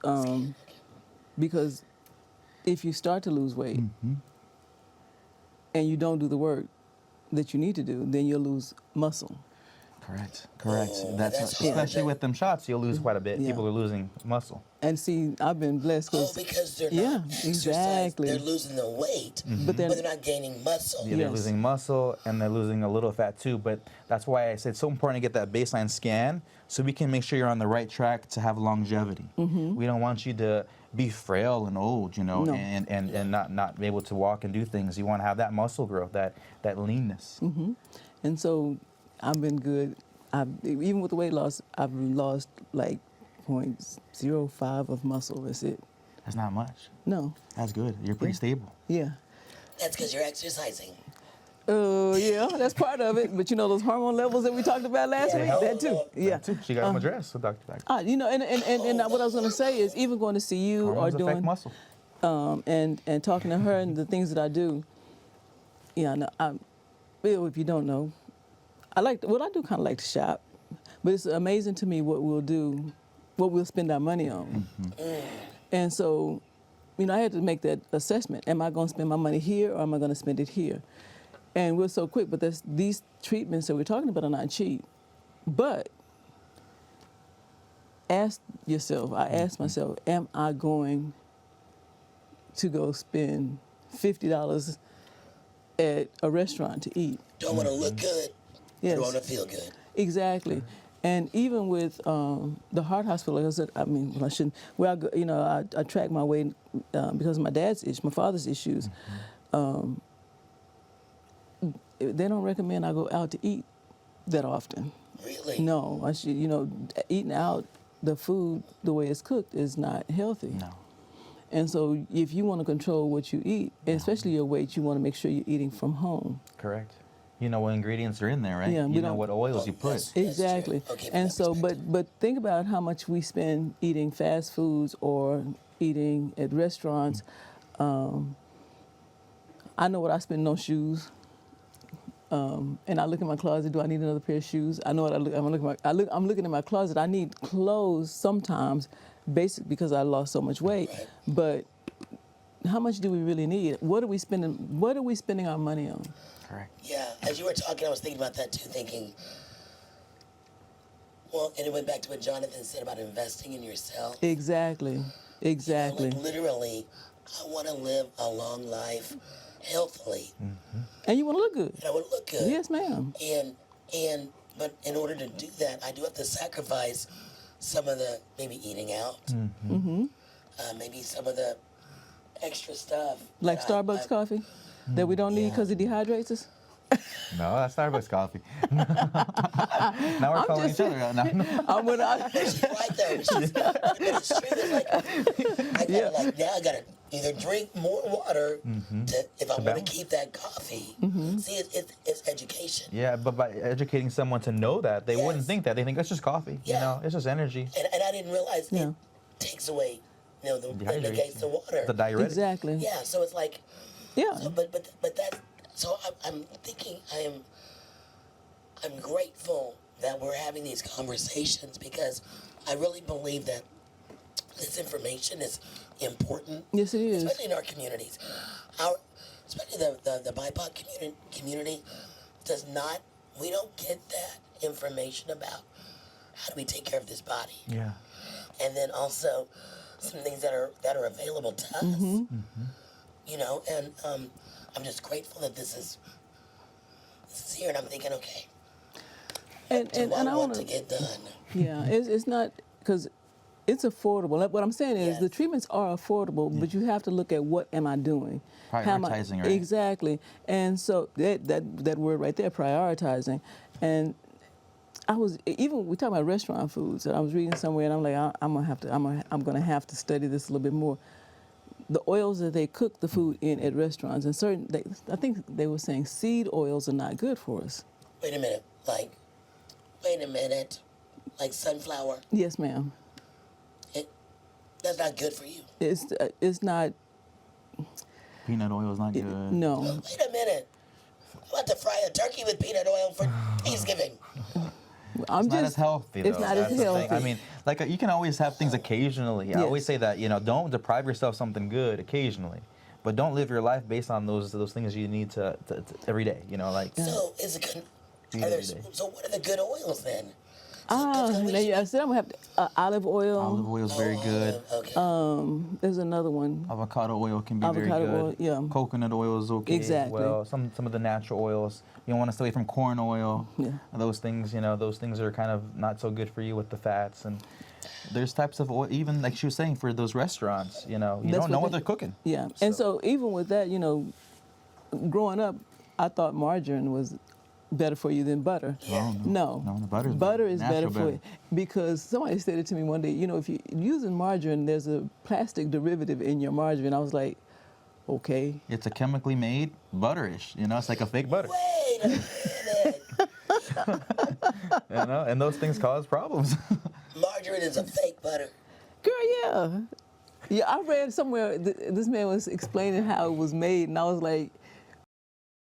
because if you start to lose weight and you don't do the work that you need to do, then you'll lose muscle. Correct. that's Especially with them shots, you'll lose quite a bit. Yeah. People are losing muscle. And see, I've been blessed Because they're not exercising. exactly. They're losing the weight, But they're then not gaining muscle. Yeah, they're Yes. losing muscle and they're losing a little fat too. But that's why I said it's so important to get that baseline scan so we can make sure you're on the right track to have longevity. We don't want you to be frail and old, and not be able to walk and do things. You want to have that muscle growth, that leanness. And so I've been good. Even with the weight loss, I've lost like 0.05 of muscle. That's it. That's not much. No. That's good. You're pretty stable. Yeah. That's because you're exercising. Yeah, that's part of it. But those hormone levels that we talked about last week, that too. Yeah. Too. She got them addressed with Dr. Beck. And what I was going to say is even going to see you Hormones or affect doing muscle. and talking to her and the things that I do. Yeah, no, if you don't know, I do kind of like to shop, but it's amazing to me what we'll spend our money on. And so, I had to make that assessment. Am I going to spend my money here or am I going to spend it here? And we're so quick, but these treatments that we're talking about are not cheap. But ask yourself, I asked myself, am I going to go spend $50 at a restaurant to eat? Don't want to look good. Yes. Don't want to feel good. Exactly. And even with the heart hospital, like I said, I shouldn't. Where I go, I track my weight because of my father's issues. They don't recommend I go out to eat that often. Really? No, I should. Eating out, the food the way it's cooked is not healthy. No. And so, if you want to control what you eat, and especially your weight, you want to make sure you're eating from home. Correct. You know what ingredients are in there, right? Yeah, you know what oils you put. That's Exactly. true. Okay, And that so, perspective. but think about how much we spend eating fast foods or eating at restaurants. I know what I spend on shoes. and I look in my closet. Do I need another pair of shoes? I know what I look. I'm looking in my closet. I need clothes sometimes, basic because I lost so much weight. Right. But how much do we really need? What are we spending? What are we spending our money on? Correct. Yeah, as you were talking, I was thinking about that too, thinking, well, and it went back to what Jonathan said about investing in yourself. Exactly. Exactly. Like literally, I want to live a long life healthily. And you want to look good. And I want to look good. Yes, ma'am. But in order to do that, I do have to sacrifice some of the maybe eating out, maybe some of the extra stuff. Like that Starbucks coffee that we don't need because it dehydrates us. No, that's Starbucks coffee. Now we're calling each other out. No. She's right there. But it's true. It's like, now I gotta either drink more water if I want to keep that coffee. See, it's education. Yeah, but by educating someone to know that, they wouldn't Yes. think that. They think it's just coffee. Yeah. You know, it's just energy. And I didn't realize Yeah. it takes away, the Dehydration. negates the water. The diuretic. Exactly. Yeah, so it's like, Yeah. so, but that. So I'm thinking I'm grateful that we're having these conversations because I really believe that this information is important. Yes, it is. Especially in our communities. Especially the BIPOC community does not, we don't get that information about how do we take care of this body. Yeah. And then also some things that are available to us. And I'm just grateful that this is here, and I'm thinking, okay, And I I want want to get done. Yeah, it's not because it's affordable. What I'm saying is Yes. the treatments are affordable, but you have to look at what am I doing? How am I- Prioritizing, right? Exactly. And so that word right there, prioritizing. And I was we talk about restaurant foods, and I was reading somewhere, and I'm like, I'm gonna have to study this a little bit more. The oils that they cook the food in at restaurants, and I think they were saying seed oils are not good for us. Wait a minute, like sunflower, Yes, ma'am. that's not good for you. It's not. Peanut oil is not good. No. Wait a minute, I'm about to fry a turkey with peanut oil for Thanksgiving. I'm It's not as healthy, though. It's not as That's the thing. healthy. I mean, you can always have things occasionally. I always say that, don't deprive yourself something good occasionally, but don't live your life based on those things you need to every day. So is it good? So what are the good oils then? I said I'm gonna have olive oil. Olive oil is very good. Okay. There's another one. Avocado oil can be very Avocado good. oil, yeah. Coconut oil is okay. Exactly. Well, some of the natural oils. You don't want to stay away from corn oil. Yeah. Those things, those things are kind of not so good for you with the fats. And there's types of oil, even like she was saying, for those restaurants, you don't know what they're cooking. Yeah. And so even with that, growing up, I thought margarine was better for you than butter. Yeah. No. No, the butter's butter better. is Natural better for you. Because somebody said it to me one day, if you're using margarine, there's a plastic derivative in your margarine. I was like, okay. It's a chemically made butterish. It's like a fake butter. Wait a minute. And those things cause problems. Margarine is a fake butter. Girl, yeah. Yeah, I read somewhere this man was explaining how it was made, and I was like,